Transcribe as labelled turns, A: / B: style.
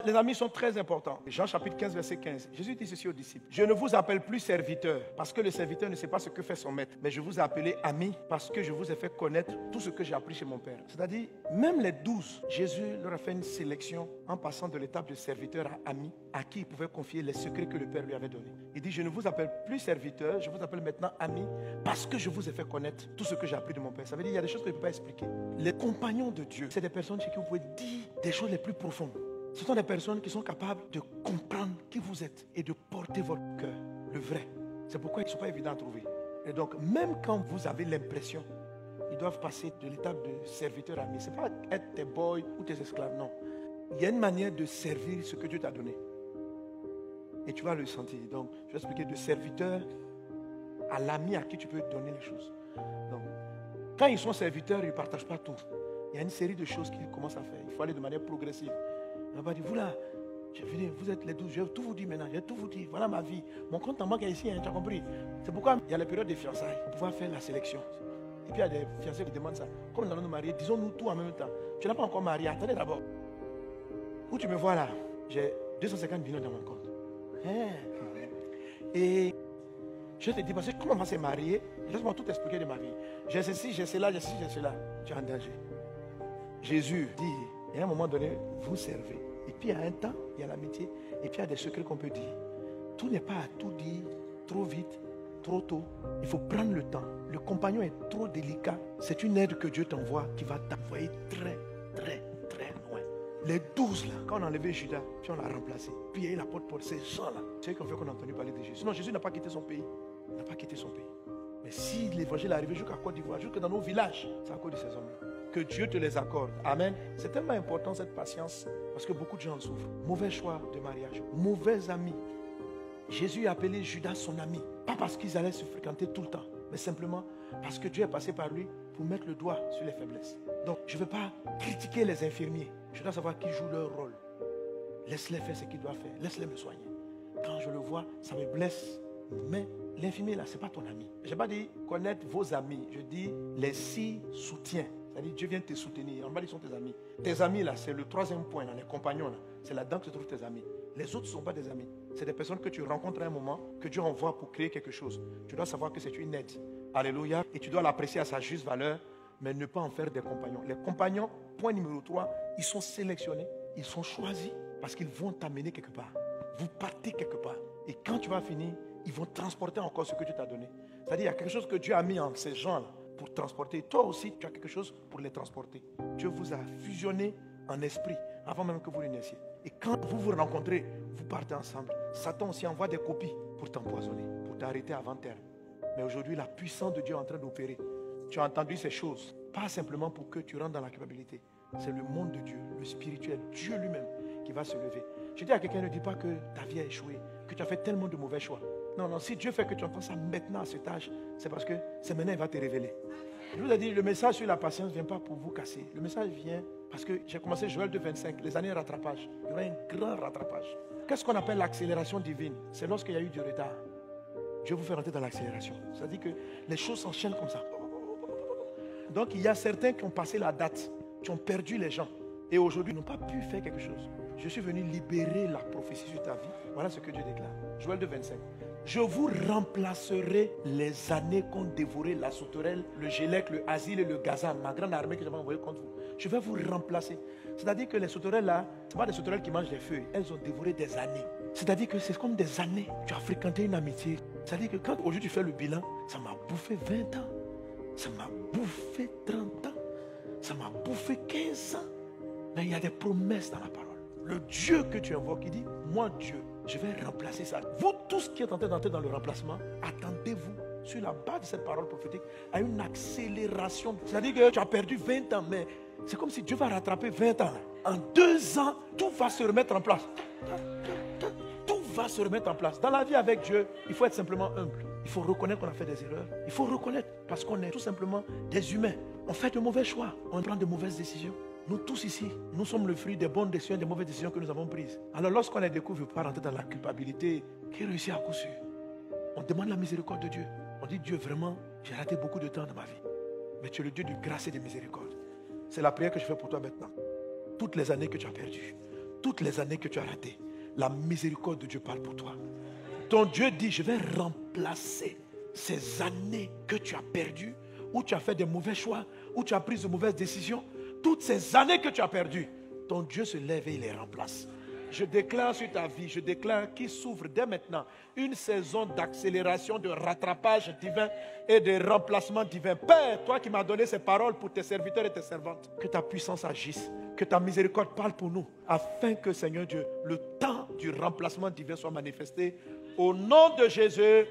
A: les amis, sont très importants. Jean chapitre 15, verset 15. Jésus dit ceci aux disciples. Je ne vous appelle plus serviteur, parce que le serviteur ne sait pas ce que fait son maître. Mais je vous ai appelé ami, parce que je vous ai fait connaître tout ce que j'ai appris chez mon Père. C'est-à-dire, même les 12, Jésus leur a fait une sélection en passant de l'étape de serviteur à ami, à qui il pouvait confier les secrets que le Père lui avait donnés. Il dit, je ne vous appelle plus serviteur, je vous appelle maintenant ami, parce que je vous ai fait connaître tout ce que j'ai appris de mon Père. Ça veut dire, il y a des choses que je ne peux pas expliquer. Les compagnons de Dieu, c'est des personnes chez qui vous pouvez dire des choses les plus profondes. Ce sont des personnes qui sont capables de comprendre qui vous êtes et de porter votre cœur, le vrai. C'est pourquoi ils ne sont pas évidents à trouver. Et donc, même quand vous avez l'impression, ils doivent passer de l'étape de serviteur ami. Ce n'est pas être tes boys ou tes esclaves, non. Il y a une manière de servir ce que Dieu t'a donné. Et tu vas le sentir. Donc, je vais expliquer de serviteur à l'ami à qui tu peux donner les choses. Donc, quand ils sont serviteurs, ils ne partagent pas tout. Il y a une série de choses qu'ils commencent à faire. Il faut aller de manière progressive. On va dire, vous là, j'ai fini, vous êtes les 12, je vais tout vous dire maintenant, je vais tout vous dire. Voilà ma vie. Mon compte en banque est ici, hein, tu as compris. C'est pourquoi il y a les périodes de fiançailles pour pouvoir faire la sélection. Et puis il y a des fiancés qui demandent ça. Comme nous allons nous marier, disons-nous tout en même temps. Tu n'as pas encore marié, attendez d'abord. Où tu me vois là, j'ai 250 millions dans mon compte. Et je te dis, parce que comment on va se marier, laisse-moi tout expliquer de ma vie. J'ai ceci, j'ai cela, j'ai ceci, j'ai cela. Tu es en danger. Jésus dit, et à un moment donné, vous servez. Et puis à un temps, il y a l'amitié. Et puis il y a des secrets qu'on peut dire. Tout n'est pas à tout dire trop vite, trop tôt. Il faut prendre le temps. Le compagnon est trop délicat. C'est une aide que Dieu t'envoie qui va t'envoyer très, très, très loin. Les 12 là, quand on a enlevé Judas, puis on l'a remplacé. Puis il y a eu la porte pour ces gens-là. C'est eux qui ont fait qu'on a entendu parler de Jésus. Sinon, Jésus n'a pas quitté son pays. Il n'a pas quitté son pays. Mais si l'évangile est arrivé jusqu'à Côte d'Ivoire, jusque dans nos villages, c'est à cause de ces hommes-là. Que Dieu te les accorde. Amen. C'est tellement important cette patience parce que beaucoup de gens en souffrent. Mauvais choix de mariage, mauvais amis. Jésus a appelé Judas son ami. Pas parce qu'ils allaient se fréquenter tout le temps, mais simplement parce que Dieu est passé par lui pour mettre le doigt sur les faiblesses. Donc je ne veux pas critiquer les infirmiers. Je dois savoir qui joue leur rôle. Laisse-les faire ce qu'ils doivent faire. Laisse-les me soigner. Quand je le vois, ça me blesse. Mais l'infirmier là, ce n'est pas ton ami. Je n'ai pas dit connaître vos amis. Je dis les 6 soutiens. C'est-à-dire Dieu vient te soutenir. En bas, ils sont tes amis. Tes amis, là, c'est le 3e point, là, les compagnons, là. C'est là-dedans que se trouvent tes amis. Les autres ne sont pas des amis. C'est des personnes que tu rencontres à un moment, que Dieu envoie pour créer quelque chose. Tu dois savoir que c'est une aide. Alléluia. Et tu dois l'apprécier à sa juste valeur, mais ne pas en faire des compagnons. Les compagnons, point numéro 3, ils sont sélectionnés, ils sont choisis parce qu'ils vont t'amener quelque part. Vous partez quelque part. Et quand tu vas finir, ils vont transporter encore ce que Dieu t'a donné. C'est-à-dire, il y a quelque chose que Dieu a mis en ces gens-là pour transporter. Toi aussi, tu as quelque chose pour les transporter. Dieu vous a fusionné en esprit avant même que vous le naissiez. Et quand vous vous rencontrez, vous partez ensemble. Satan aussi envoie des copies pour t'empoisonner, pour t'arrêter avant terme. Mais aujourd'hui, la puissance de Dieu est en train d'opérer. Tu as entendu ces choses, pas simplement pour que tu rentres dans la culpabilité. C'est le monde de Dieu, le spirituel, Dieu lui-même qui va se lever. Je dis à quelqu'un, ne dis pas que ta vie a échoué, que tu as fait tellement de mauvais choix. Non, non, si Dieu fait que tu entends ça maintenant à cet âge, c'est parce que c'est maintenant qu'il va te révéler. Je vous ai dit, le message sur la patience ne vient pas pour vous casser. Le message vient parce que j'ai commencé Joël 2,25, les années de rattrapage. Il y aura un grand rattrapage. Qu'est-ce qu'on appelle l'accélération divine? C'est lorsqu'il y a eu du retard. Dieu vous fait rentrer dans l'accélération. C'est-à-dire que les choses s'enchaînent comme ça. Donc il y a certains qui ont passé la date, qui ont perdu les gens. Et aujourd'hui, ils n'ont pas pu faire quelque chose. Je suis venu libérer la prophétie sur ta vie. Voilà ce que Dieu déclare. Joël 2,25. Je vous remplacerai les années qu'ont dévoré la sauterelle, le gélec, le asile et le gazan, ma grande armée que j'avais envoyée contre vous. Je vais vous remplacer. C'est-à-dire que les sauterelles là, ce ne sont pas des sauterelles qui mangent des feuilles. Elles ont dévoré des années. C'est-à-dire que c'est comme des années. Tu as fréquenté une amitié. C'est-à-dire que quand aujourd'hui tu fais le bilan, ça m'a bouffé 20 ans. Ça m'a bouffé 30 ans. Ça m'a bouffé 15 ans. Mais il y a des promesses dans la parole. Le Dieu que tu invoques, il dit, moi Dieu, je vais remplacer ça. Vous tous qui êtes en train d'entrer dans le remplacement, attendez-vous sur la base de cette parole prophétique à une accélération. C'est-à-dire que tu as perdu 20 ans, mais c'est comme si Dieu va rattraper 20 ans. En 2 ans, tout va se remettre en place. Tout va se remettre en place. Dans la vie avec Dieu, il faut être simplement humble. Il faut reconnaître qu'on a fait des erreurs. Il faut reconnaître parce qu'on est tout simplement des humains. On fait de mauvais choix. On prend de mauvaises décisions. Nous tous ici, nous sommes le fruit des bonnes décisions et des mauvaises décisions que nous avons prises. Alors lorsqu'on les découvre, il ne faut pas rentrer dans la culpabilité qui réussit à coup sûr. On demande la miséricorde de Dieu. On dit, Dieu, vraiment, j'ai raté beaucoup de temps dans ma vie. Mais tu es le Dieu de grâce et de miséricorde. C'est la prière que je fais pour toi maintenant. Toutes les années que tu as perdues, toutes les années que tu as ratées, la miséricorde de Dieu parle pour toi. Ton Dieu dit, je vais remplacer ces années que tu as perdues, où tu as fait des mauvais choix, où tu as pris de mauvaises décisions. Toutes ces années que tu as perdues, ton Dieu se lève et il les remplace. Je déclare sur ta vie, je déclare qu'il s'ouvre dès maintenant une saison d'accélération, de rattrapage divin et de remplacement divin. Père, toi qui m'as donné ces paroles pour tes serviteurs et tes servantes, que ta puissance agisse, que ta miséricorde parle pour nous, afin que, Seigneur Dieu, le temps du remplacement divin soit manifesté. Au nom de Jésus.